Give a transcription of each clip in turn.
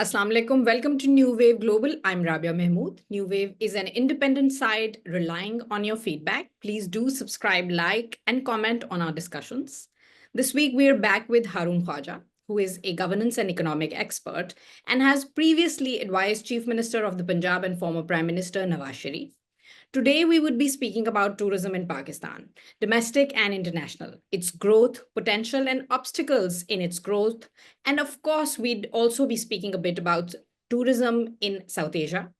Assalamu alaikum. Welcome to New Wave Global. I'm Rabia Mehmood. New Wave is an independent site relying on your feedback. Please do subscribe, like, and comment on our discussions. This week, we are back with Haroon Khawaja, who is a governance and economic expert and has previously advised Chief Minister of the Punjab and former Prime Minister Nawaz Sharif. Today, we would be speaking about tourism in Pakistan, domestic and international, its growth, potential, and obstacles in its growth. And of course, we'd also be speaking a bit about tourism in South Asia.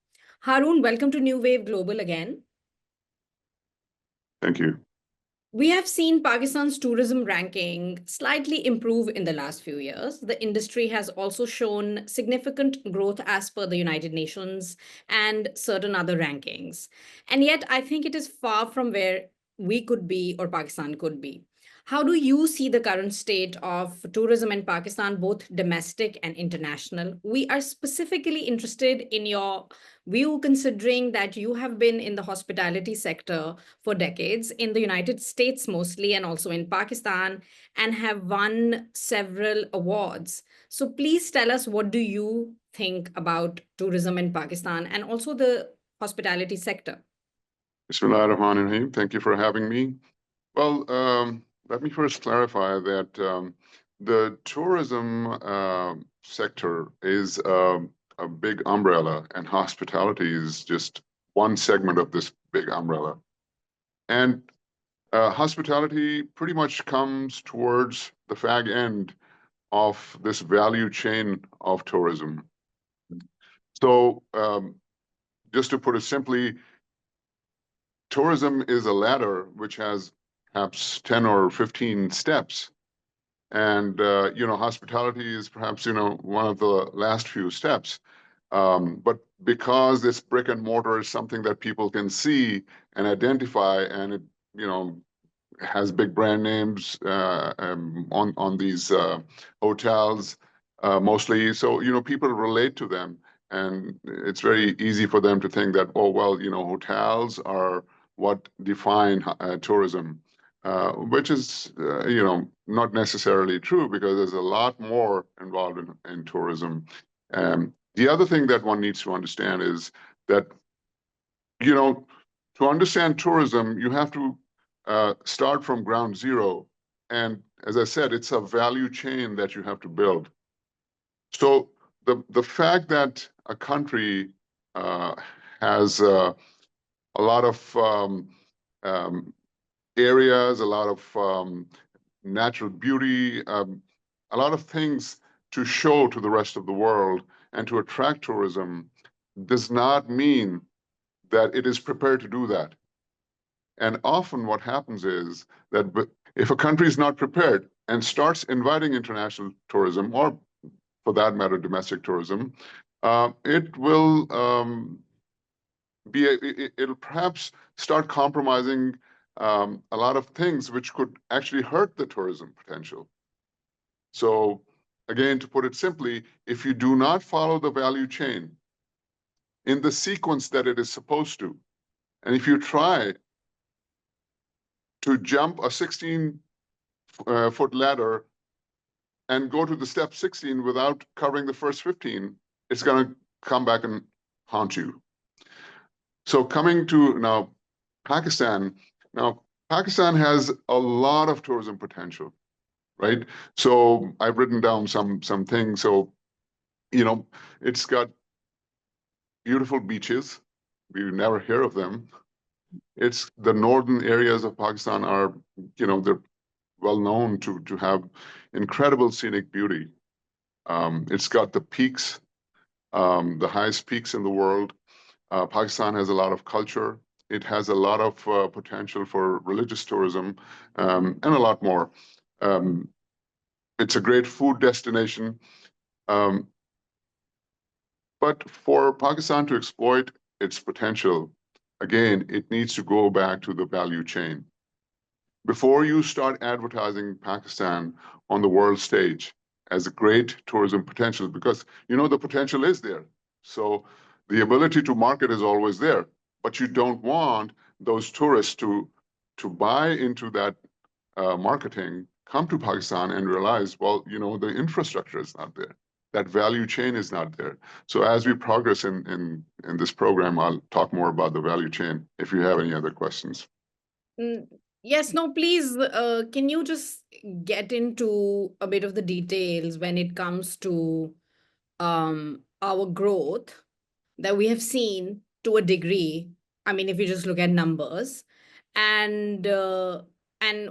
Haroon, welcome to New Wave Global again. Thank you. We have seen Pakistan's tourism ranking slightly improve in the last few years. The industry has also shown significant growth as per the United Nations and certain other rankings. And yet, I think it is far from where we could be or Pakistan could be. How do you see the current state of tourism in Pakistan, both domestic and international? We are specifically interested in your view, considering that you have been in the hospitality sector for decades in the United States mostly, and also in Pakistan, and have won several awards. So please tell us, what do you think about tourism in Pakistan and also the hospitality sector? Bismillahirrahmanirrahim. Thank you for having me. Well, let me first clarify that the tourism sector is a big umbrella, and hospitality is just one segment of this big umbrella. And hospitality pretty much comes towards the fag end of this value chain of tourism. So just to put it simply, tourism is a ladder which has perhaps 10 or 15 steps. And, hospitality is perhaps, one of the last few steps. But because this brick and mortar is something that people can see and identify, and it, has big brand names on these hotels mostly. So, people relate to them. And it's very easy for them to think that, oh, well, hotels are what define tourism, which is, not necessarily true, because there's a lot more involved in tourism. The other thing that one needs to understand is that, to understand tourism, you have to start from ground zero. And as I said, it's a value chain that you have to build. So the fact that a country has a lot of areas, a lot of natural beauty, a lot of things to show to the rest of the world and to attract tourism does not mean that it is prepared to do that. And often what happens is that if a country is not prepared and starts inviting international tourism, or for that matter, domestic tourism, it will it'll perhaps start compromising a lot of things which could actually hurt the tourism potential. So again, to put it simply, if you do not follow the value chain in the sequence that it is supposed to, and if you try to jump a 16-foot ladder and go to the step 16 without covering the first 15, it's going to come back and haunt you. So coming to now Pakistan, Pakistan has a lot of tourism potential, right? So I've written down some things. So, it's got beautiful beaches. We never hear of them. It's the northern areas of Pakistan are, they're well known to have incredible scenic beauty. It's got the peaks, the highest peaks in the world. Pakistan has a lot of culture. It has a lot of potential for religious tourism, and a lot more. It's a great food destination. But for Pakistan to exploit its potential, again, it needs to go back to the value chain. Before you start advertising Pakistan on the world stage as a great tourism potential, because the potential is there. So the ability to market is always there, but you don't want those tourists to buy into that marketing, come to Pakistan and realize, well, the infrastructure is not there. that value chain is not there. So as we progress in this program, I'll talk more about the value chain if you have any other questions. Yes, no, please, can you just get into a bit of the details when it comes to our growth that we have seen to a degree? I mean, if you just look at numbers, and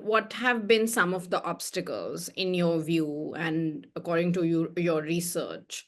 what have been some of the obstacles in your view and according to your research,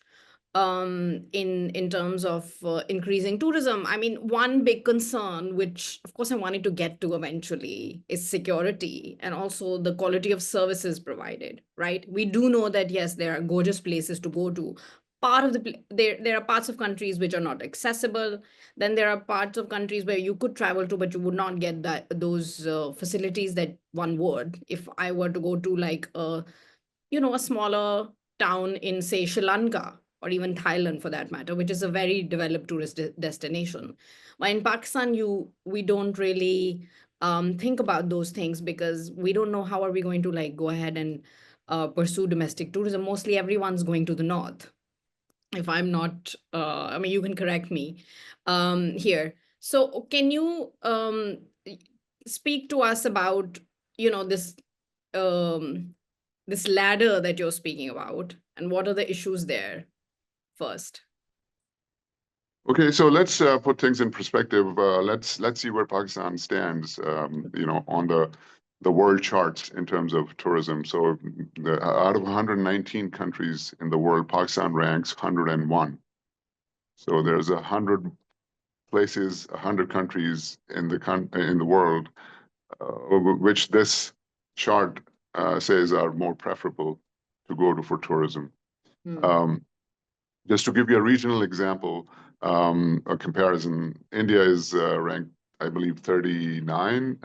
in terms of increasing tourism? I mean, one big concern, which of course I wanted to get to eventually, is security and also the quality of services provided, right? We do know that yes, there are gorgeous places to go to. Part of there are parts of countries which are not accessible. Then there are parts of countries where you could travel to, but you would not get those facilities that one would if I were to go to like a smaller town in, say, Sri Lanka or even Thailand for that matter, which is a very developed tourist destination. But in Pakistan, we don't really think about those things because we don't know how are we going to like go ahead and pursue domestic tourism. Mostly everyone's going to the north. If I'm not, I mean, you can correct me here. So can you speak to us about, this um, this ladder that you're speaking about, and what are the issues there first? Okay, so let's put things in perspective. Let's see where Pakistan stands, on the world charts in terms of tourism. So out of 119 countries in the world, Pakistan ranks 101. So there's 100 places, 100 countries in the world, which this chart says are more preferable to go to for tourism. Um, just to give you a regional example, a comparison, India is ranked, I believe, 39,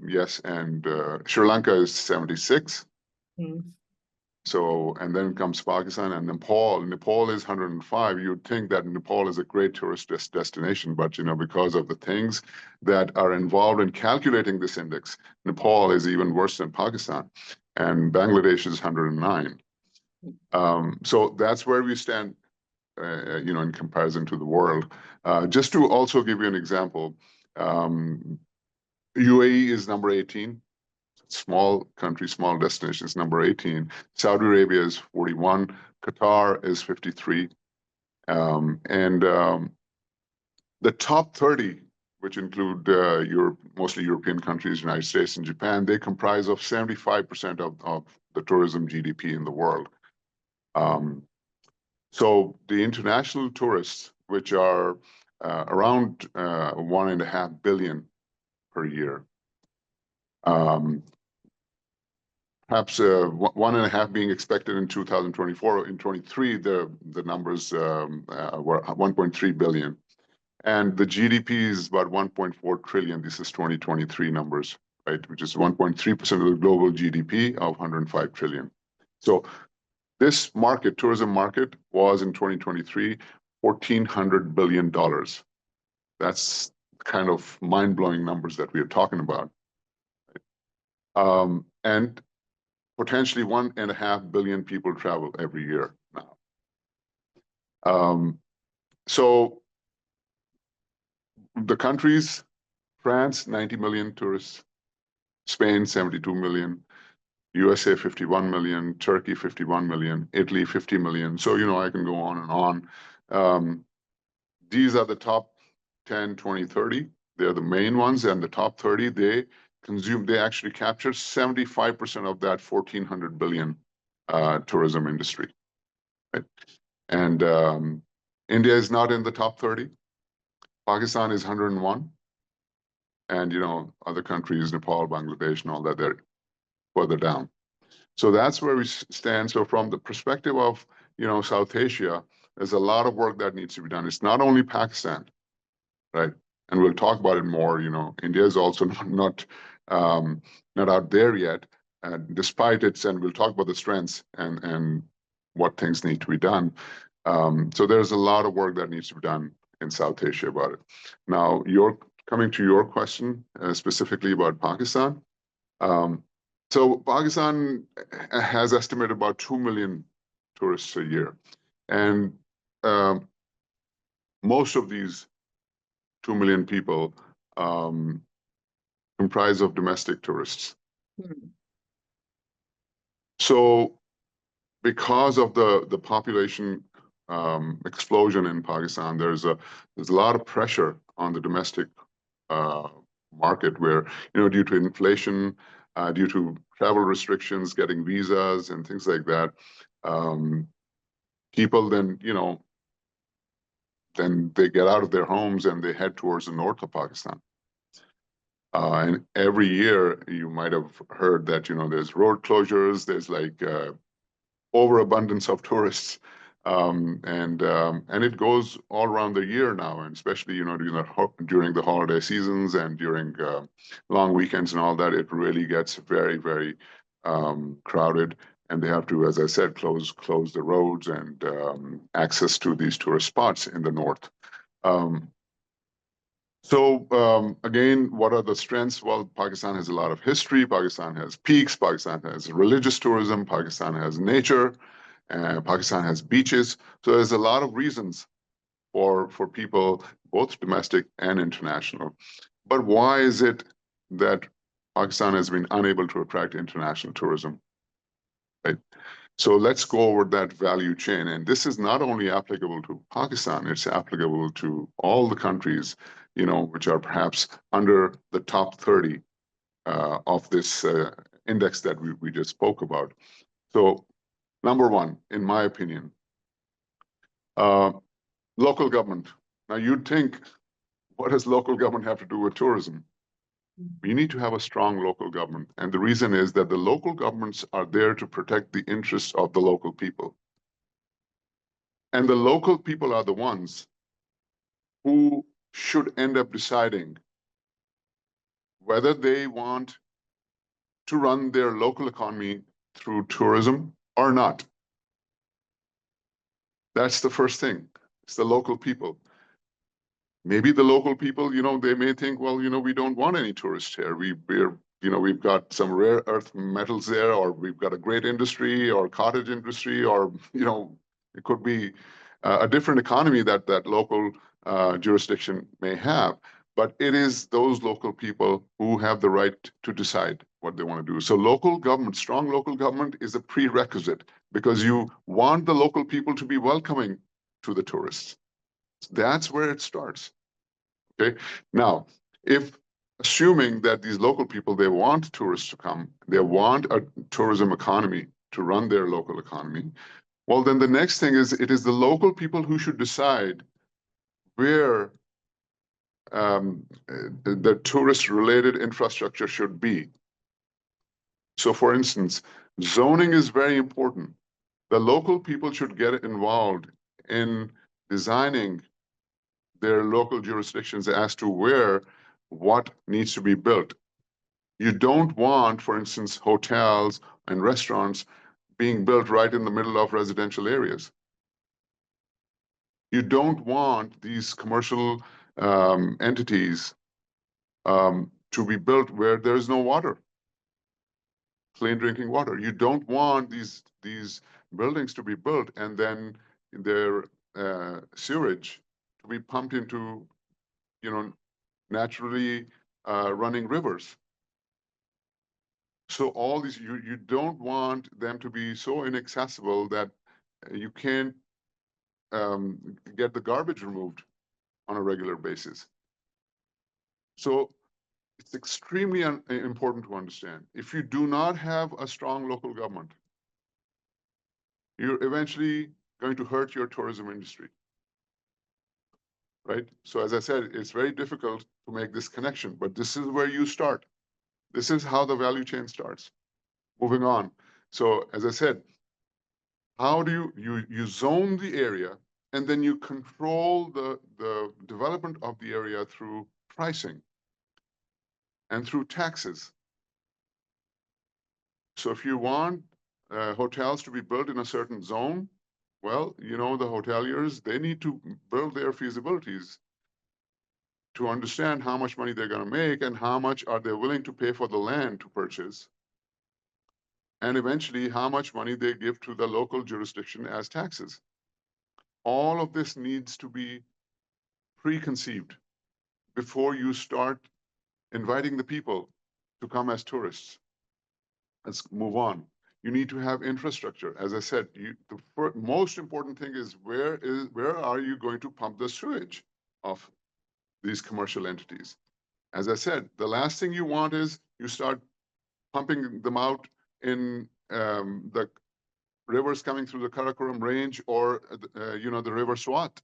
yes, and Sri Lanka is 76. So, and then comes Pakistan and Nepal. Nepal is 105. You'd think that Nepal is a great tourist destination, but because of the things that are involved in calculating this index, Nepal is even worse than Pakistan, and Bangladesh is 109. So that's where we stand, in comparison to the world. Just to also give you an example, UAE is number 18. Small country, small destinations, number 18. Saudi Arabia is 41. Qatar is 53. The top 30, which include mostly European countries, United States and Japan, they comprise of 75% of the tourism GDP in the world. So the international tourists, which are around 1.5 billion per year, perhaps 1.5 being expected in 2024. In 23, the numbers were 1.3 billion. And the GDP is about 1.4 trillion. This is 2023 numbers, right? Which is 1.3% of the global GDP of 105 trillion. So this market, tourism market, was in 2023, $1,400 billion. That's kind of mind-blowing numbers that we are talking about. And potentially 1.5 billion people travel every year now. So the countries, France, 90 million tourists, Spain, 72 million, USA, 51 million, Turkey, 51 million, Italy, 50 million. So, I can go on and on. These are the top 10, 20, 30. They're the main ones, and the top 30, they actually capture 75% of that 1,400 billion tourism industry. Right? And India is not in the top 30. Pakistan is 101. And, other countries, Nepal, Bangladesh, and all that, they're further down. So that's where we stand. So from the perspective of, South Asia, there's a lot of work that needs to be done. It's not only Pakistan, right? And we'll talk about it more. India is also not out there yet, despite its, and we'll talk about the strengths and what things need to be done. So there's a lot of work that needs to be done in South Asia about it. Now, coming to your question specifically about Pakistan. So Pakistan has estimated about 2 million tourists a year. And most of these 2 million people comprise of domestic tourists. Hmm. So because of the population explosion in Pakistan, there's a lot of pressure on the domestic market where, due to inflation, due to travel restrictions, getting visas and things like that, people then, then they get out of their homes and they head towards the north of Pakistan. And every year you might have heard that, there's road closures, there's like overabundance of tourists. And it goes all around the year now, and especially, during the holiday seasons and during long weekends and all that, it really gets very, very crowded. And they have to, as I said, close the roads and access to these tourist spots in the north. So again, what are the strengths? Well, Pakistan has a lot of history. Pakistan has peaks. Pakistan has religious tourism. Pakistan has nature. Pakistan has beaches. So there's a lot of reasons for people, both domestic and international. But why is it that Pakistan has been unable to attract international tourism? Right. So let's go over that value chain. And this is not only applicable to Pakistan, it's applicable to all the countries, which are perhaps under the top 30 of this index that we just spoke about. So number one, in my opinion, local government. Now you'd think, what does local government have to do with tourism? We need to have a strong local government. And the reason is that the local governments are there to protect the interests of the local people. And the local people are the ones who should end up deciding whether they want to run their local economy through tourism or not. That's the first thing. It's the local people. Maybe the local people, they may think, well, we don't want any tourists here. We've got some rare earth metals there, or we've got a great industry or cottage industry, or, it could be a different economy that local jurisdiction may have. But it is those local people who have the right to decide what they want to do. So local government, strong local government is a prerequisite, because you want the local people to be welcoming to the tourists. That's where it starts. Okay. Now, if assuming that these local people, they want tourists to come, they want a tourism economy to run their local economy, well, then the next thing is, it is the local people who should decide where the tourist-related infrastructure should be. So, for instance, zoning is very important. The local people should get involved in designing their local jurisdictions as to where what needs to be built. You don't want, for instance, hotels and restaurants being built right in the middle of residential areas. You don't want these commercial entities to be built where there is no water, clean drinking water. You don't want these buildings to be built and then their sewage to be pumped into, naturally running rivers. So all these, you don't want them to be so inaccessible that you can't get the garbage removed on a regular basis. So it's extremely important to understand. If you do not have a strong local government, you're eventually going to hurt your tourism industry, right? So as I said, it's very difficult to make this connection, but this is where you start. This is how the value chain starts. Moving on. So as I said, how do you zone the area, and then you control the development of the area through pricing and through taxes. So if you want hotels to be built in a certain zone, well, the hoteliers, they need to build their feasibilities to understand how much money they're going to make and how much are they willing to pay for the land to purchase, and eventually how much money they give to the local jurisdiction as taxes. All of this needs to be preconceived before you start inviting the people to come as tourists. Let's move on. You need to have infrastructure. As I said, the most important thing is where are you going to pump the sewage of these commercial entities? As I said, the last thing you want is you start pumping them out in the rivers coming through the Karakoram Range or the River Swat.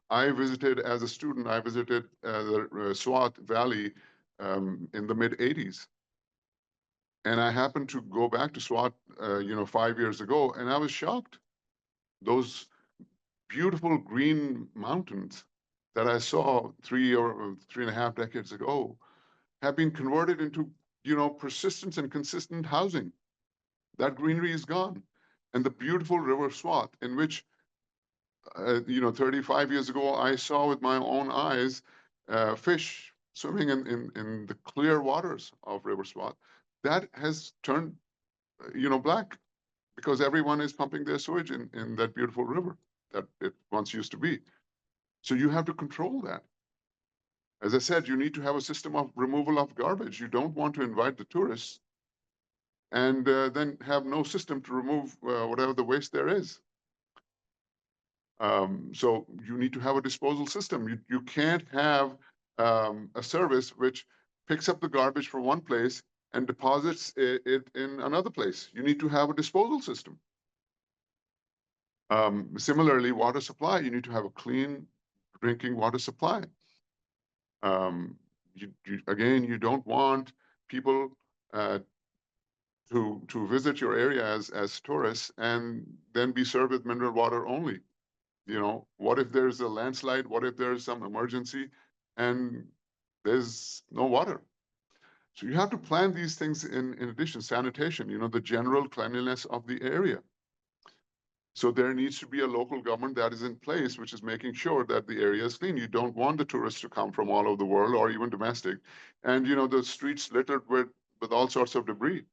I visited as a student. I visited the Swat Valley in the mid '80s, and I happened to go back to Swat, 5 years ago, and I was shocked. Those beautiful green mountains that I saw 3.5 decades ago have been converted into, persistence and consistent housing. That greenery is gone. And the beautiful River Swat, in which, 35 years ago, I saw with my own eyes fish swimming in the clear waters of River Swat, that has turned, black because everyone is pumping their sewage in that beautiful river that it once used to be. So you have to control that. As I said, you need to have a system of removal of garbage. You don't want to invite the tourists and then have no system to remove whatever the waste there is. So you need to have a disposal system. You can't have a service which picks up the garbage from one place and deposits it in another place. You need to have a disposal system. Similarly, water supply, you need to have a clean drinking water supply. Again, you don't want people to visit your area as tourists and then be served with mineral water only. What if there's a landslide? What if there's some emergency and there's no water? So you have to plan these things in addition. Sanitation, the general cleanliness of the area. So there needs to be a local government that is in place, which is making sure that the area is clean. You don't want the tourists to come from all over the world or even domestic. And, the streets littered with all sorts of debris.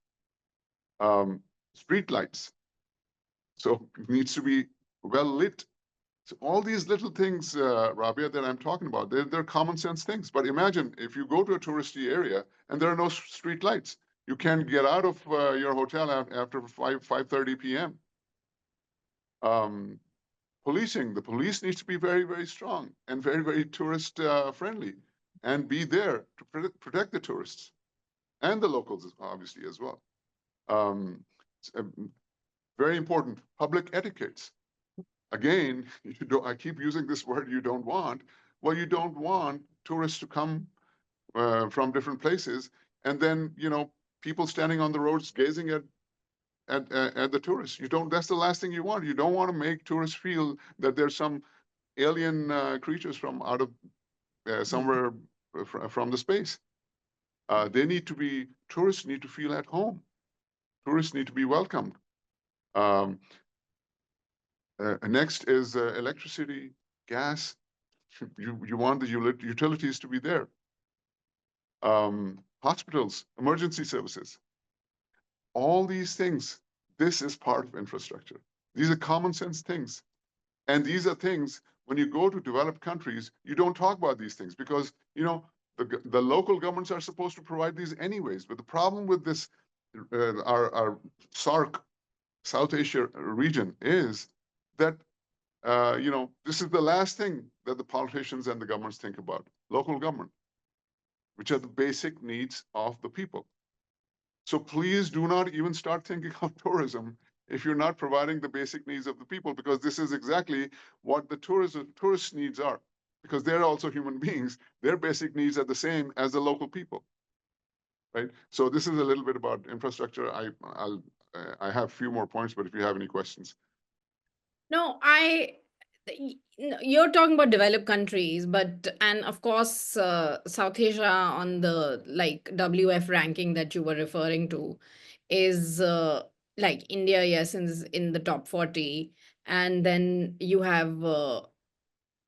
Street lights. So it needs to be well lit. So all these little things, Rabia, that I'm talking about, they're common sense things. But imagine if you go to a touristy area and there are no street lights. You can't get out of your hotel after 5:30 p.m. Policing, the police needs to be very, very strong and very, very tourist friendly and be there to protect the tourists and the locals, obviously, as well. Very important, public etiquettes. Again, I keep using this word you don't want. Well, you don't want tourists to come from different places and then, people standing on the roads gazing at the tourists. That's the last thing you want. You don't want to make tourists feel that there's some alien creatures from out of somewhere from the space. Tourists need to feel at home. Tourists need to be welcomed. Next is electricity, gas. You want the utilities to be there. Hospitals, emergency services. All these things, this is part of infrastructure. These are common sense things. And these are things, when you go to developed countries, you don't talk about these things because, the local governments are supposed to provide these anyways. But the problem with this, our SARC, South Asia region, is that, this is the last thing that the politicians and the governments think about, local government, which are the basic needs of the people. So please do not even start thinking of tourism if you're not providing the basic needs of the people, because this is exactly what the tourist needs are, because they're also human beings. Their basic needs are the same as the local people, right? So this is a little bit about infrastructure. I have a few more points, but if you have any questions. No, you're talking about developed countries, and of course, South Asia on the like WF ranking that you were referring to is like India, yes, in the top 40. And then you have,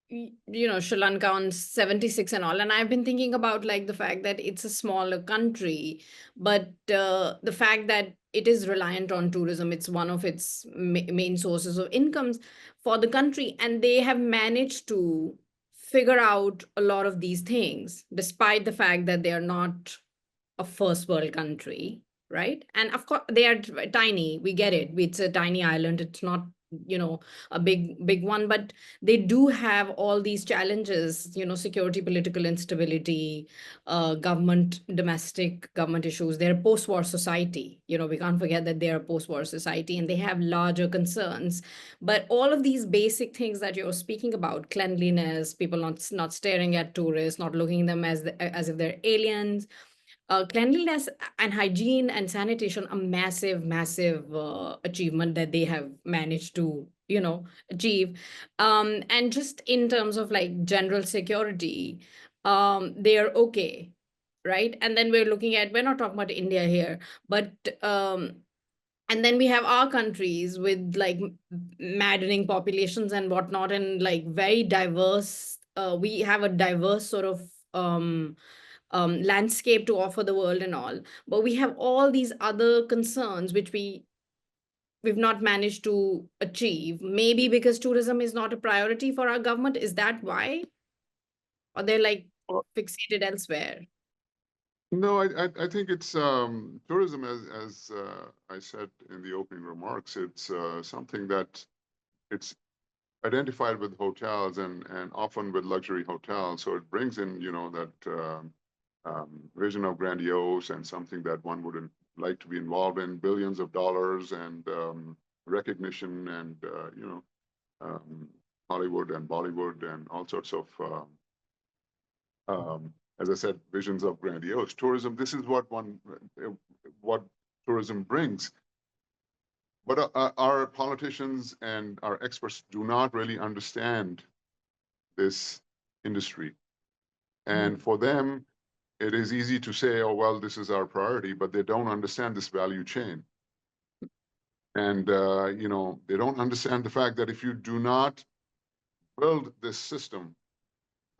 Sri Lanka on 76 and all. And I've been thinking about like the fact that it's a smaller country, but the fact that it is reliant on tourism. It's one of its main sources of incomes for the country. And they have managed to figure out a lot of these things, despite the fact that they are not a first world country, right? And of course, they are tiny. We get it. It's a tiny island. It's not, a big one, but they do have all these challenges, security, political instability, domestic government issues. They're a post-war society. We can't forget that they're a post-war society and they have larger concerns. But all of these basic things that you're speaking about, cleanliness, people not staring at tourists, not looking at them as if they're aliens, cleanliness and hygiene and sanitation, a massive achievement that they have managed to achieve. And just in terms of like general security, they are okay, right? And then we're not talking about India here, but and then we have our countries with like maddening populations and whatnot, and like very diverse, we have a diverse sort of landscape to offer the world and all, but we have all these other concerns which we've not managed to achieve, maybe because tourism is not a priority for our government. Is that why? Or they're like Well, fixated elsewhere? no, I think it's tourism, as I said in the opening remarks, it's something that it's identified with hotels and often with luxury hotels. So it brings in, that vision of grandiose and something that one would like to be involved in, billions of dollars and recognition and, Hollywood and Bollywood and all sorts of, as I said, visions of grandiose tourism. This is what tourism brings. But our politicians and our experts do not really understand this industry. And for them, it is easy to say, oh, well, this is our priority, but they don't understand this value chain. And, they don't understand the fact that if you do not build this system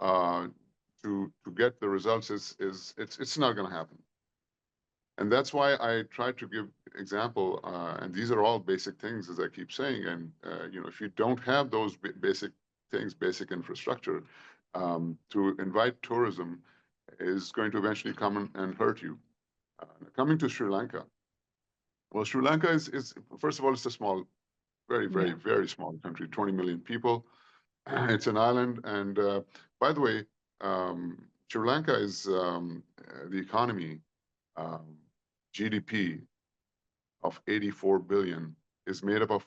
to get the results, it's not going to happen. And that's why I try to give example, and these are all basic things, as I keep saying. And, if you don't have those basic things, basic infrastructure, to invite tourism is going to eventually come and hurt you. Coming to Sri Lanka. Well, Sri Lanka is first of all, it's a small, very small country, 20 million people. It's an island. And by the way, Sri Lanka is the economy, GDP of 84 billion is made up of,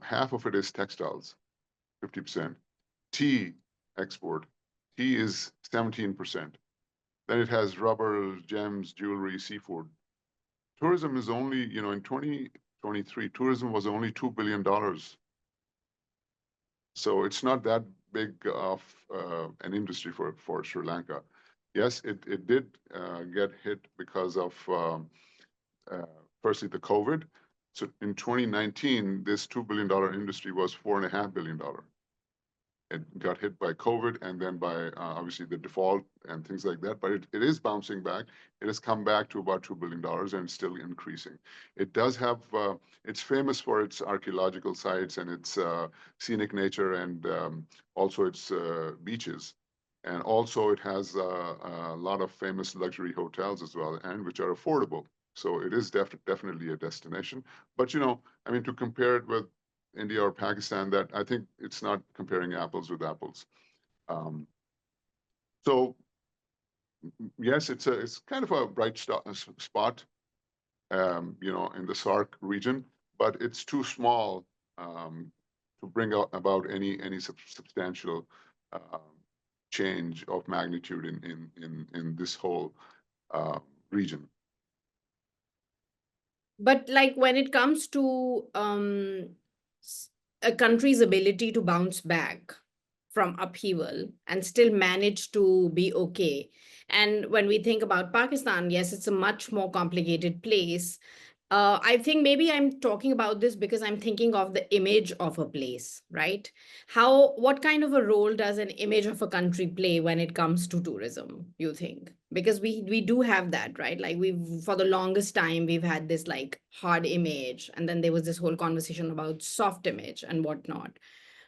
half of it is textiles, 50%. Tea export, tea is 17%. Then it has rubber, gems, jewelry, seafood. Tourism is only, in 2023, tourism was only $2 billion. So it's not that big of an industry for Sri Lanka. Yes, it did get hit because of firstly the COVID. So in 2019, this $2 billion industry was $4.5 billion. It got hit by COVID and then by obviously the default and things like that, but it is bouncing back. It has come back to about $2 billion and still increasing. It does have, it's famous for its archaeological sites and its scenic nature and also its beaches. And also it has a lot of famous luxury hotels as well, and which are affordable. So it is definitely a destination. But, to compare it with India or Pakistan, that I think it's not comparing apples with apples. So yes, it's kind of a bright spot, in the SARC region, but it's too small to bring about any substantial change of magnitude in this whole region. But like when it comes to a country's ability to bounce back from upheaval and still manage to be okay. And when we think about Pakistan, yes, it's a much more complicated place. I think maybe I'm talking about this because I'm thinking of the image of a place, right? What kind of a role does an image of a country play when it comes to tourism, you think? Because we do have that, right? Like we've, for the longest time, we've had this like hard image, and then there was this whole conversation about soft image and whatnot,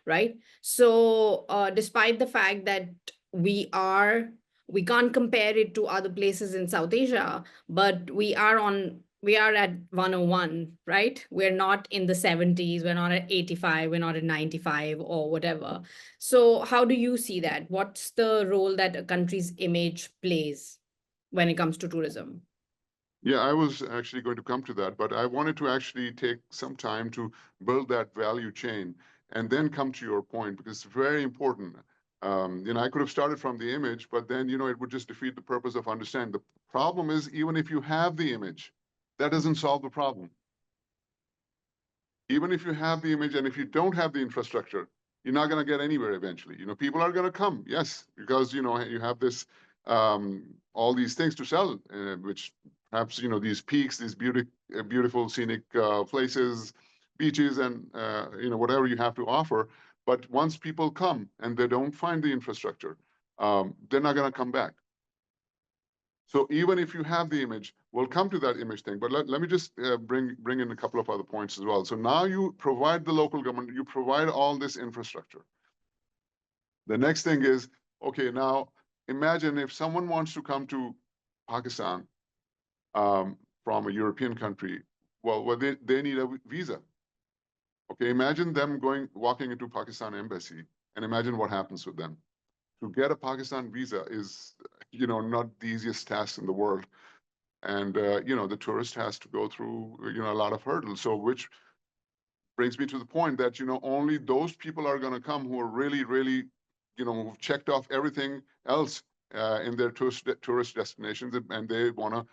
right? So, despite the fact that we are, we can't compare it to other places in South Asia, but we are at 101, right? We're not in the 70s, we're not at 85, we're not at 95 or whatever. So, how do you see that? What's the role that a country's image plays when it comes to tourism? Yeah, I was actually going to come to that, but I wanted to actually take some time to build that value chain and then come to your point because it's very important. I could have started from the image, but then, it would just defeat the purpose of understanding. The problem is, even if you have the image, that doesn't solve the problem. Even if you have the image and if you don't have the infrastructure, you're not going to get anywhere eventually. People are going to come, yes, because you have this all these things to sell, which perhaps these peaks, these beautiful scenic places, beaches, and whatever you have to offer. But once people come and they don't find the infrastructure, they're not going to come back. So even if you have the image, we'll come to that image thing, but let me just bring in a couple of other points as well. So now you provide the local government, you provide all this infrastructure. The next thing is, okay, now imagine if someone wants to come to Pakistan from a European country, well they need a visa. Okay, imagine them walking into Pakistan embassy and imagine what happens with them. To get a Pakistan visa is, not the easiest task in the world. And the tourist has to go through a lot of hurdles. So which brings me to the point that only those people are going to come who are really, really who've checked off everything else in their tourist destinations, and they want to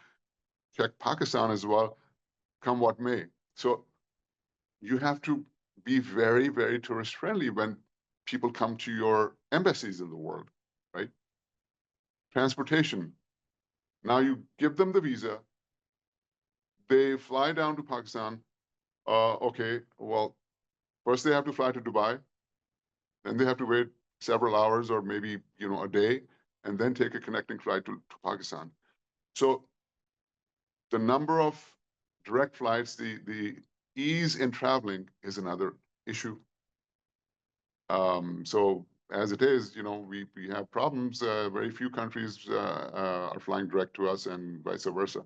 check Pakistan as well, come what may. So you have to be very, very tourist friendly when people come to your embassies in the world, right? Transportation. Now you give them the visa, they fly down to Pakistan. Okay, well, first they have to fly to Dubai, then they have to wait several hours or maybe a day, and then take a connecting flight to Pakistan. So the number of direct flights, the ease in traveling is another issue. So as it is, we have problems. Very few countries are flying direct to us, and vice versa.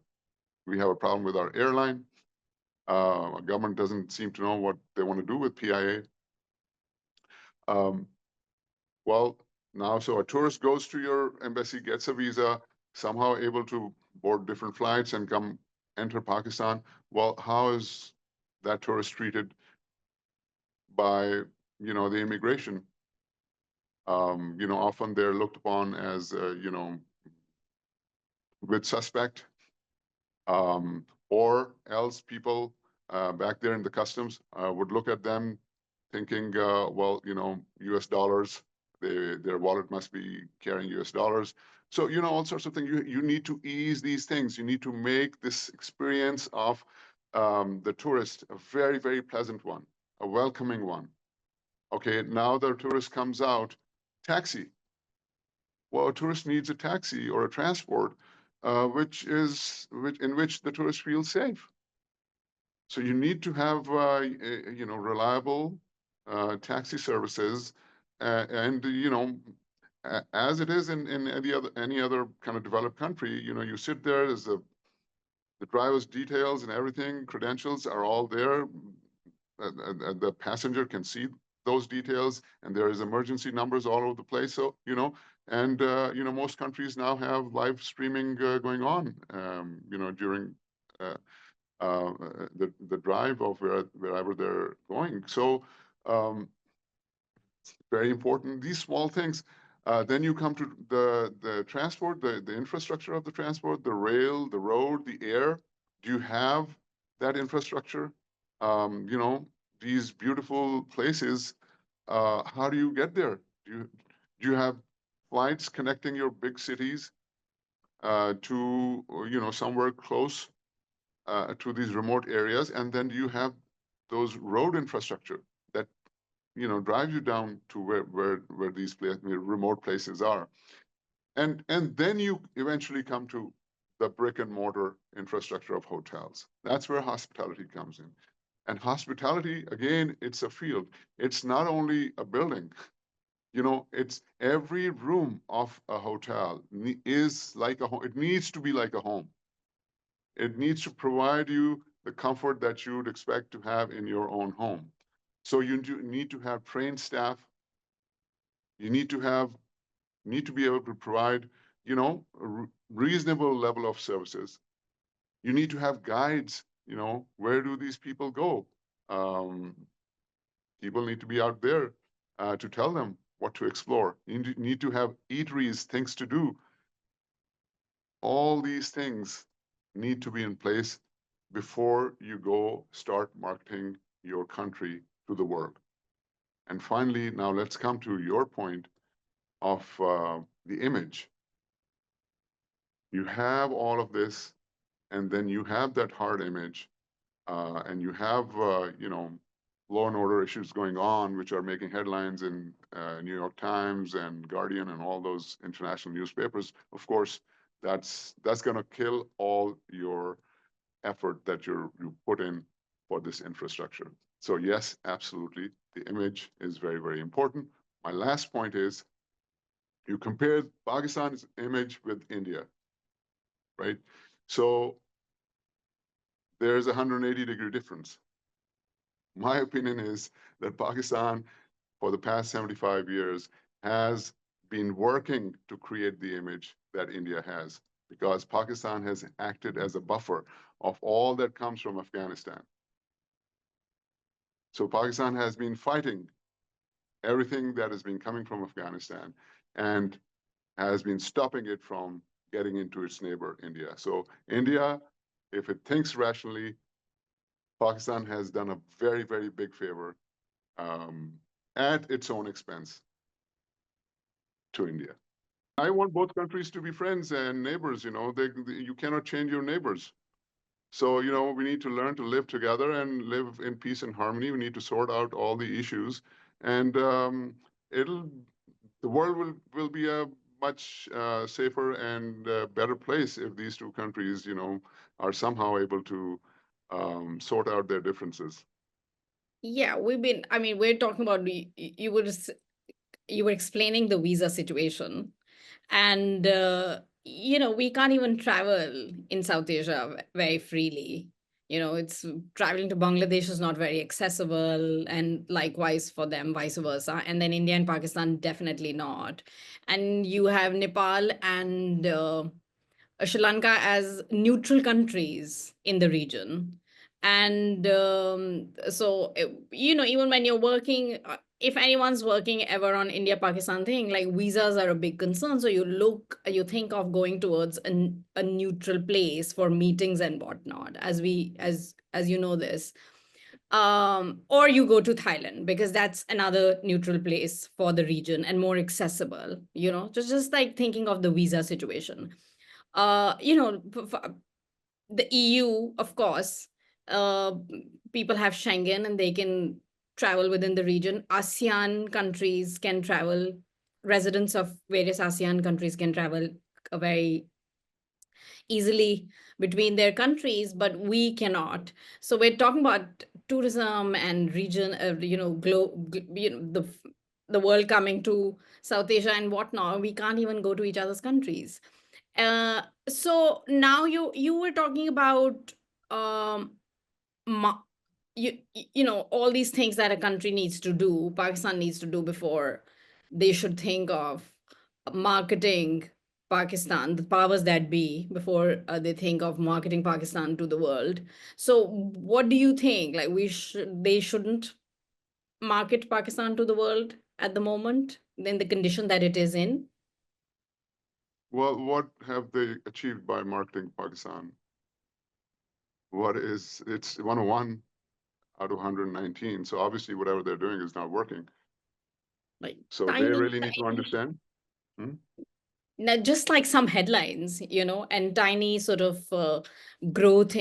We have a problem with our airline. Our government doesn't seem to know what they want to do with PIA. Um, well, now, so a tourist goes to your embassy, gets a visa, somehow able to board different flights and come enter Pakistan. Well, how is that tourist treated by, the immigration? Often they're looked upon as, with suspect, or else people back there in the customs would look at them thinking, well, US dollars, their wallet must be carrying US dollars. So, all sorts of things. You need to ease these things. You need to make this experience of the tourist a very, very pleasant one, a welcoming one. Okay, now the tourist comes out, taxi. Well, a tourist needs a taxi or a transport, in which the tourist feels safe. So you need to have, reliable taxi services, and as it is in any other kind of developed country, you sit there, there's the driver's details and everything, credentials are all there. The passenger can see those details, and there is emergency numbers all over the place. So and most countries now have live streaming going on, during the drive of wherever they're going. So very important. These small things. Then you come to the transport, the infrastructure of the transport, the rail, the road, the air. Do you have that infrastructure? These beautiful places. How do you get there? Do you have flights connecting your big cities to somewhere close? to these remote areas, and then you have those road infrastructure that drive you down to where these remote places are, and then you eventually come to the brick and mortar infrastructure of hotels. That's where hospitality comes in. And hospitality, again, it's a field. It's not only a building. It's every room of a hotel is like a home. It needs to be like a home. It needs to provide you the comfort that you would expect to have in your own home. So you need to have trained staff. You need to be able to provide, a reasonable level of services. You need to have guides. Where do these people go? Um, People need to be out there to tell them what to explore. You need to have eateries, things to do. All these things need to be in place before you go start marketing your country to the world. And finally, now let's come to your point of the image. You have all of this, and then you have that hard image, and you have, law and order issues going on, which are making headlines in New York Times and Guardian and all those international newspapers. Of course, that's going to kill all your effort that you put in for this infrastructure. So yes, absolutely, the image is very, very important. My last point is, you compare Pakistan's image with India, right? So there's a 180-degree difference. My opinion is that Pakistan, for the past 75 years, has been working to create the image that India has, because Pakistan has acted as a buffer of all that comes from Afghanistan. So Pakistan has been fighting everything that has been coming from Afghanistan and has been stopping it from getting into its neighbor, India. So India, if it thinks rationally, Pakistan has done a very, very big favor at its own expense to India. I want both countries to be friends and neighbors. You cannot change your neighbors. So, we need to learn to live together and live in peace and harmony. We need to sort out all the issues, and it'll the world will be a much safer and better place if these two countries, are somehow able to sort out their differences. Yeah, we're talking about you were explaining the visa situation, and we can't even travel in South Asia very freely. It's traveling to Bangladesh is not very accessible, and likewise for them, vice versa. And then India and Pakistan, definitely not. And you have Nepal and Sri Lanka as neutral countries in the region. And even when you're working, if anyone's working ever on India Pakistan thing, like visas are a big concern. So you think of going towards a neutral place for meetings and whatnot, as you know this. Or you go to Thailand because that's another neutral place for the region and more accessible, just like thinking of the visa situation. The EU, of course, uh, people have Schengen and they can travel within the region. ASEAN countries can travel, residents of various ASEAN countries can travel very easily between their countries, but we cannot. So we're talking about tourism and region, the world coming to South Asia and whatnot. We can't even go to each other's countries. So now you were talking about um ma- all these things that a country needs to do, Pakistan needs to do before they should think of marketing Pakistan, the powers that be, before they think of marketing Pakistan to the world. So what do you think? Like they shouldn't market Pakistan to the world at the moment, in the condition that it is in? Well, what have they achieved by marketing Pakistan? It's 101 out of 119. So obviously, whatever they're doing is not working. Like So they tiny, really need to tiny. understand. Hmm? Now, just like some headlines, and tiny sort of growth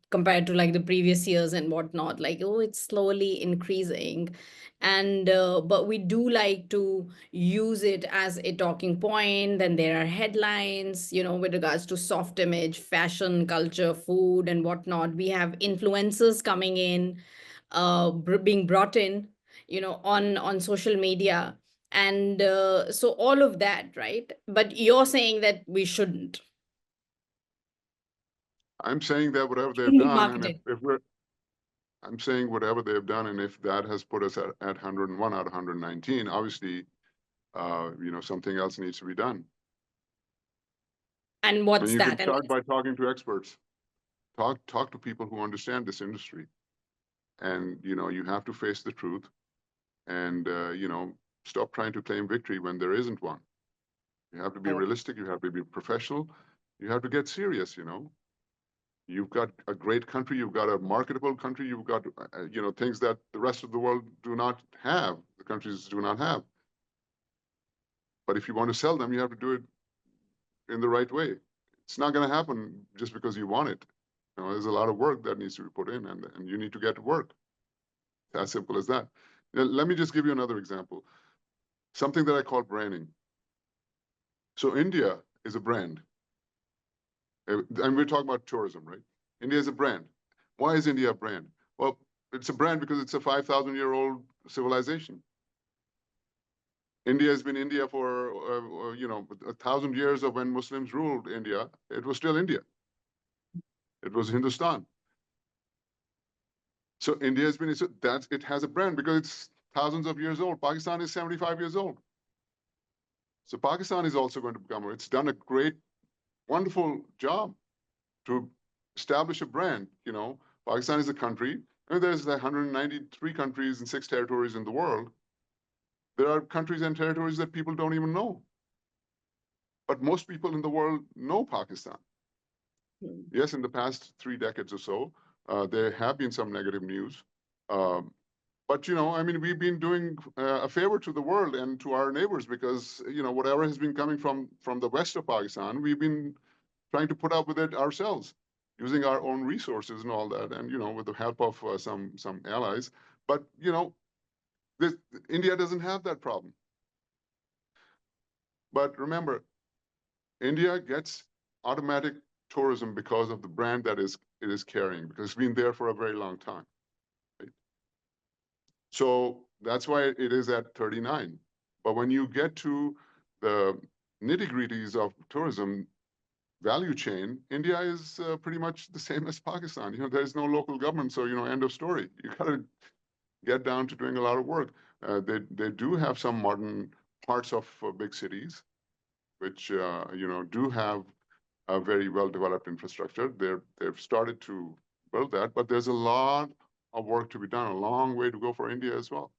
compared to like the previous years and whatnot, like, oh, it's slowly increasing. And but we do like to use it as a talking point. Then there are headlines, with regards to soft image, fashion, culture, food, and whatnot. We have influencers coming in, being brought in, on social media, and so all of that, right? But you're saying that we shouldn't I'm saying that whatever they've shouldn't be done, and marketed. if we're, I'm saying whatever they've done, and if that has put us at 101 out of 119, obviously, something else needs to be done. And And what's you can that? And start by talking to experts. Talk to people who understand this industry. And, you have to face the truth and, stop trying to claim victory when there isn't one. You have to be realistic. You have to be professional. You have to get serious, You've got a great country. You've got a marketable country. You've got, things that the rest of the world do not have, the countries do not have. But if you want to sell them, you have to do it in the right way. It's not going to happen just because you want it. There's a lot of work that needs to be put in, and you need to get to work. It's as simple as that. Now, let me just give you another example. Something that I call branding. So India is a brand. And we're talking about tourism, right? India is a brand. Why is India a brand? Well, it's a brand because it's a 5,000-year-old civilization. India has been India for, 1,000 years of when Muslims ruled India. It was still India. It was Hindustan. So India has been, so that's, it has a brand because it's thousands of years old. Pakistan is 75 years old. So Pakistan is also going to become, it's done a great, wonderful job to establish a brand. Pakistan is a country. There's 193 countries and 6 territories in the world. There are countries and territories that people don't even know. But most people in the world know Pakistan. Yes, in the past 3 decades or so, there have been some negative news. But, we've been doing a favor to the world and to our neighbors because, whatever has been coming from the west of Pakistan, we've been trying to put up with it ourselves, using our own resources and all that, and, with the help of some allies. But, India doesn't have that problem. But remember, India gets automatic tourism because of the brand that it is carrying, because it's been there for a very long time. Right? So that's why it is at 39. But when you get to the nitty-gritties of tourism value chain, India is pretty much the same as Pakistan. There's no local government, so end of story. You got to get down to doing a lot of work. They do have some modern parts of big cities, which do have a very well-developed infrastructure. They've started to build that, but there's a lot of work to be done, a long way to go for India as well.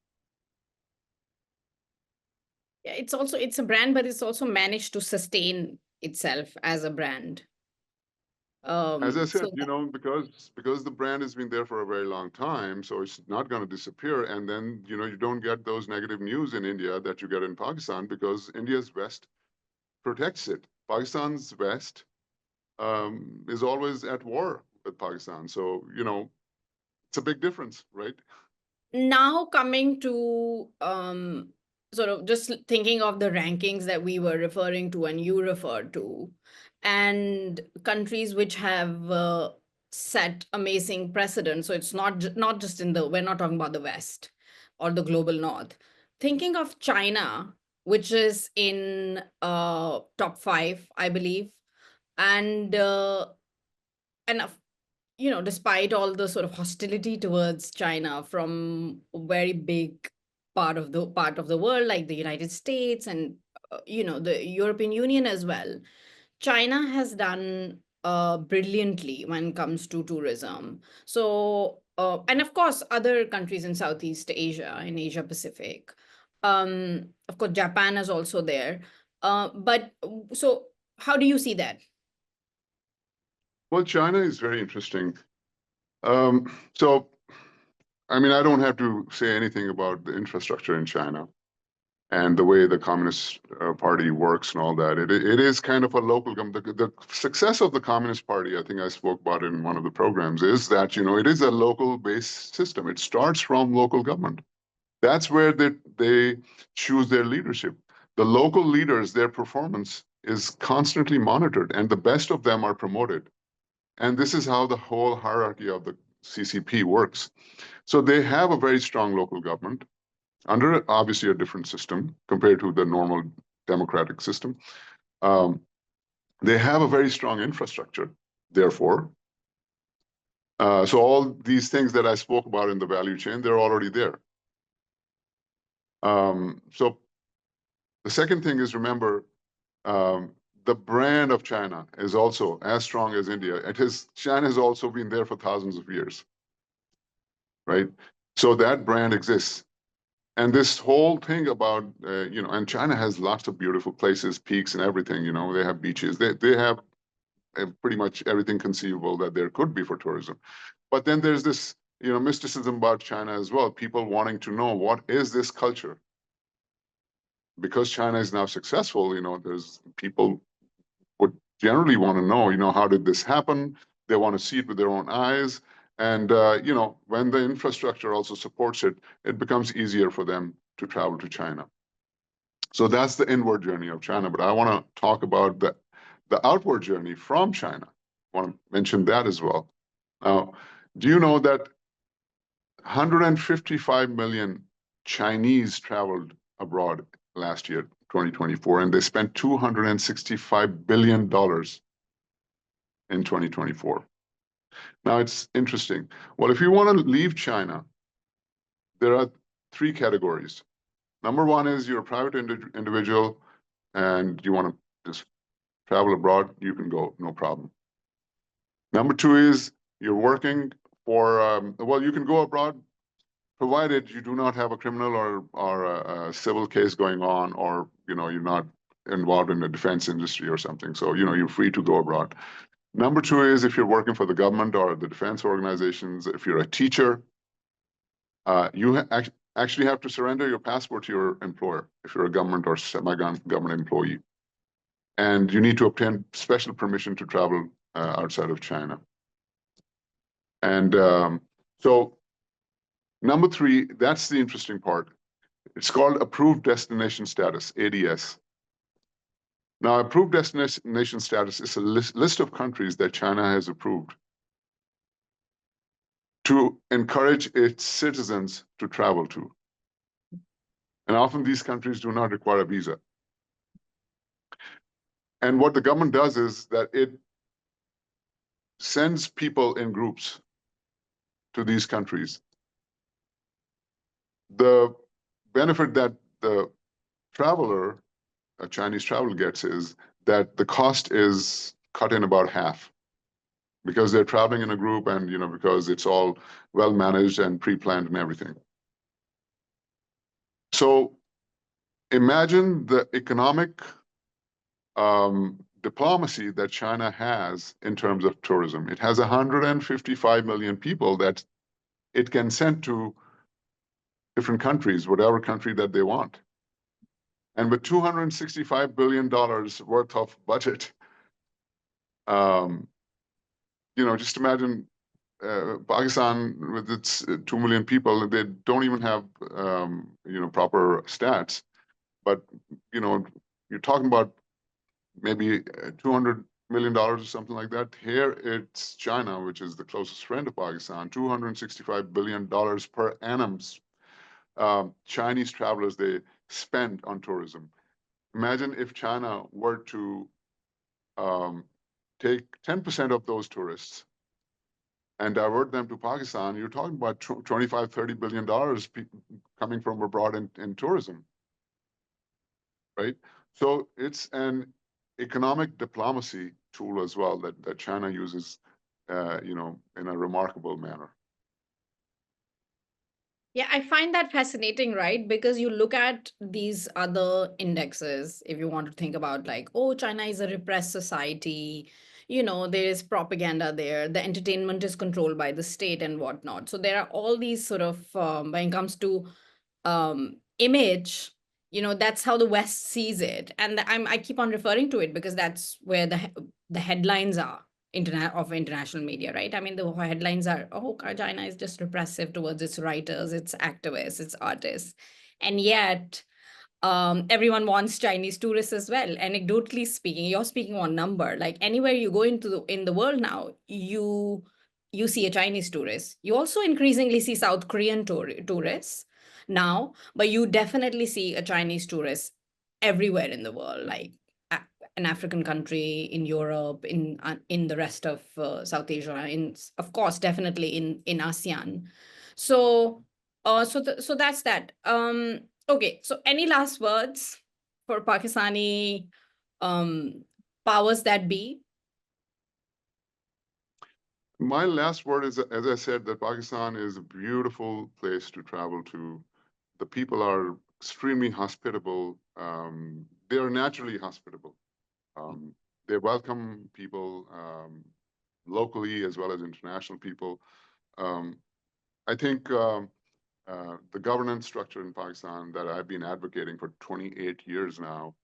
Yeah, it's a brand, but it's also managed to sustain itself as a brand. As I said, So because the brand has been there for a very long time, so it's not going to disappear. And then, you don't get those negative news in India that you get in Pakistan because India's West protects it. Pakistan's West is always at war with Pakistan. So, it's a big difference, right? now coming to sort of just thinking of the rankings that we were referring to and you referred to, and countries which have set amazing precedents. So it's not just we're not talking about the West or the global North. Thinking of China, which is in top 5, I believe, and of despite all the sort of hostility towards China from a very big part of the world, like the United States and the European Union as well, China has done brilliantly when it comes to tourism. So and of course, other countries in Southeast Asia and Asia Pacific. Of course, Japan is also there. But so, how do you see that? Well, China is very interesting. So, I don't have to say anything about the infrastructure in China. and the way the Communist Party works and all that. It is kind of a local government. The success of the Communist Party, I think I spoke about it in one of the programs, is that, it is a local-based system. It starts from local government. That's where they choose their leadership. The local leaders, their performance is constantly monitored, and the best of them are promoted. And this is how the whole hierarchy of the CCP works. So they have a very strong local government under obviously a different system compared to the normal democratic system. They have a very strong infrastructure, therefore. So all these things that I spoke about in the value chain, they're already there. So the second thing is, remember, the brand of China is also as strong as India. China has also been there for thousands of years, right? So that brand exists. And this whole thing about, and China has lots of beautiful places, peaks and everything, they have beaches. They have pretty much everything conceivable that there could be for tourism. But then there's this, mysticism about China as well, people wanting to know, what is this culture? Because China is now successful, there's people would generally want to know, how did this happen? They want to see it with their own eyes. And, when the infrastructure also supports it, it becomes easier for them to travel to China. So that's the inward journey of China. But I want to talk about the outward journey from China. I want to mention that as well. Now, do you know that 155 million Chinese traveled abroad last year, 2024, and they spent $265 billion in 2024. Now, it's interesting. Well, if you want to leave China, there are three categories. Number one is you're a private individual and you want to just travel abroad, you can go, no problem. Number two is you're working for, you can go abroad provided you do not have a criminal or a civil case going on, or, you're not involved in the defense industry or something. So, you're free to go abroad. Number two is if you're working for the government or the defense organizations, if you're a teacher, you actually have to surrender your passport to your employer if you're a government or semi-government employee. And you need to obtain special permission to travel outside of China. And so number three, that's the interesting part. It's called approved destination status, ADS. Now, approved destination status is a list of countries that China has approved to encourage its citizens to travel to. And often these countries do not require a visa. And what the government does is that it sends people in groups to these countries. The benefit that the traveler, a Chinese traveler, gets is that the cost is cut in about half because they're traveling in a group and, because it's all well managed and pre-planned and everything. So imagine the economic diplomacy that China has in terms of tourism. It has 155 million people that it can send to different countries, whatever country that they want. And with $265 billion worth of budget, just imagine Pakistan with its 2 million people, they don't even have, proper stats. But, you're talking about maybe $200 million or something like that. Here it's China, which is the closest friend of Pakistan, $265 billion per annum. Chinese travelers, they spend on tourism. Imagine if China were to take 10% of those tourists and divert them to Pakistan. You're talking about $25–30 billion coming from abroad in tourism, right? So it's an economic diplomacy tool as well that China uses, in a remarkable manner. Yeah, I find that fascinating, right? Because you look at these other indexes, if you want to think about like, oh, China is a repressed society, there is propaganda there, the entertainment is controlled by the state and whatnot. So there are all these sort of, when it comes to image, that's how the West sees it, and I keep on referring to it because that's where the headlines are of international media, right? I mean, the headlines are, oh, China is just repressive towards its writers, its activists, its artists, and yet everyone wants Chinese tourists as well. Anecdotally speaking, you're speaking on number. Like anywhere you go in the world now, you see a Chinese tourist. You also increasingly see South Korean tourists now, but you definitely see a Chinese tourist everywhere in the world, like an African country, in Europe, in the rest of South Asia, in of course definitely in ASEAN. So so that's that. Okay, so any last words for Pakistani um, powers that be? My last word is, as I said, that Pakistan is a beautiful place to travel to. The people are extremely hospitable. They are naturally hospitable. They welcome people locally as well as international people. Um, I think the governance structure in Pakistan that I've been advocating for 28 years now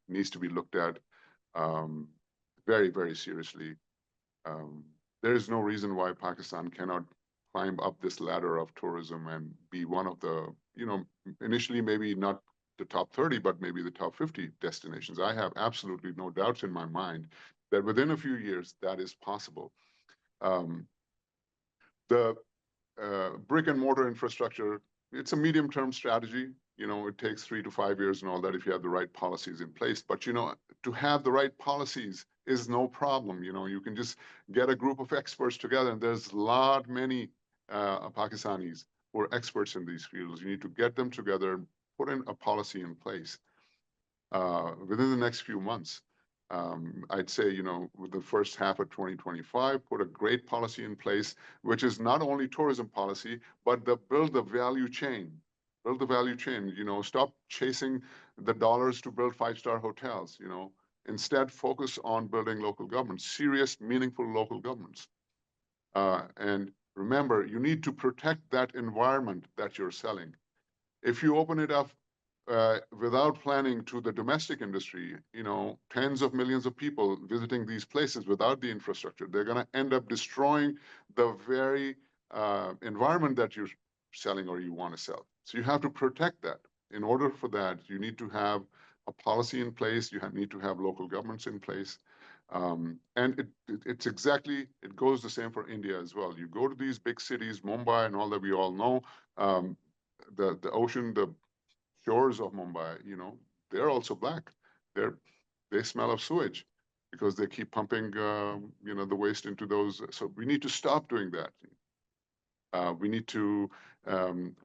needs to be looked at um, very, very seriously. Um, there is no reason why Pakistan cannot climb up this ladder of tourism and be one of the, initially maybe not the top 30, but maybe the top 50 destinations. I have absolutely no doubts in my mind that within a few years that is possible. Um, the brick and mortar infrastructure, it's a medium-term strategy. It takes 3 to 5 years and all that if you have the right policies in place. But, to have the right policies is no problem. You can just get a group of experts together, and there's many Pakistanis who are experts in these fields. You need to get them together and put in a policy in place within the next few months. I'd say, with the first half of 2025, put a great policy in place, which is not only tourism policy, but build the value chain. Build the value chain, stop chasing the dollars to build five-star hotels, Instead, focus on building local governments, serious, meaningful local governments. And remember, you need to protect that environment that you're selling. If you open it up without planning to the domestic industry, tens of millions of people visiting these places without the infrastructure, they're going to end up destroying the very environment that you're selling or you want to sell. So you have to protect that. In order for that, you need to have a policy in place. You need to have local governments in place. And it goes the same for India as well. You go to these big cities, Mumbai and all that we all know, the ocean, the shores of Mumbai, they're also black. They smell of sewage because they keep pumping, the waste into those. So we need to stop doing that. We need to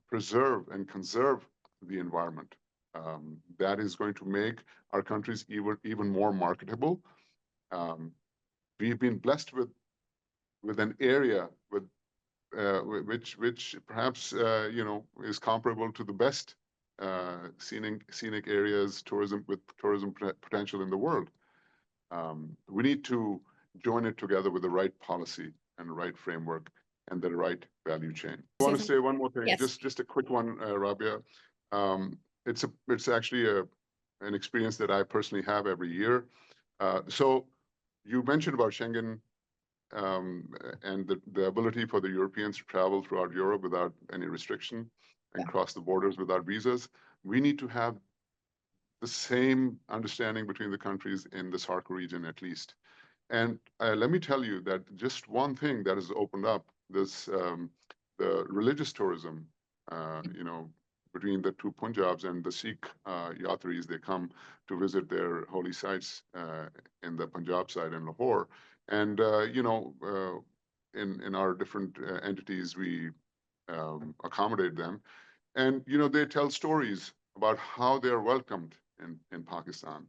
preserve and conserve the environment. That is going to make our countries even more marketable. We've been blessed with an area which perhaps is comparable to the best scenic areas, tourism potential in the world. We need to join it together with the right policy and the right framework and the right value chain. I want to say one more thing, Yes. just a quick one, Rabia. It's actually an experience that I personally have every year. So you mentioned about Schengen and the ability for the Europeans to travel throughout Europe without any restriction and cross the borders without visas. We need to have the same understanding between the countries in the SAARC region, at least. And let me tell you that just one thing that has opened up this, the religious tourism, between the two Punjabs and the Sikh Yatris, they come to visit their holy sites in the Punjab side in Lahore. And, in our different entities, we accommodate them. And, they tell stories about how they're welcomed in Pakistan.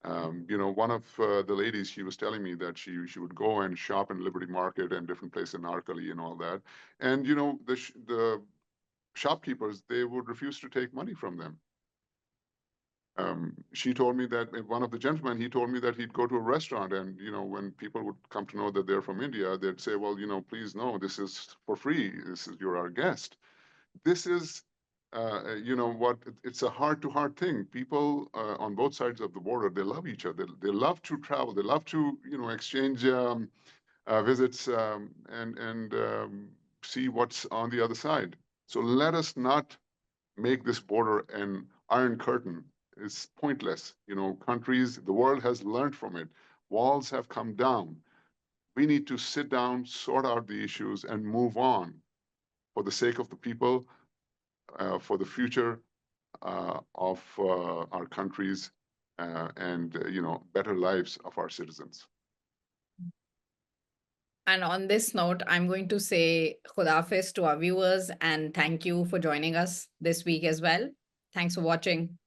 One of the ladies, she was telling me that she would go and shop in Liberty Market and different places in Narkali and all that. And, the shopkeepers, they would refuse to take money from them. She told me that one of the gentlemen, he told me that he'd go to a restaurant and, when people would come to know that they're from India, they'd say, well, please, no, this is for free. You're our guest. This is you know what, it's a heart-to-heart thing. People on both sides of the border, they love each other. They love to travel. They love to, you know, exchange visits and see what's on the other side. So let us not make this border an iron curtain. It's pointless. You know, countries, the world has learned from it. Walls have come down. We need to sit down, sort out the issues, and move on for the sake of the people, for the future of our countries, and you know, better lives of our citizens. And on this note, I'm going to say Khudafis to our viewers and thank you for joining us this week as well. Thanks for watching.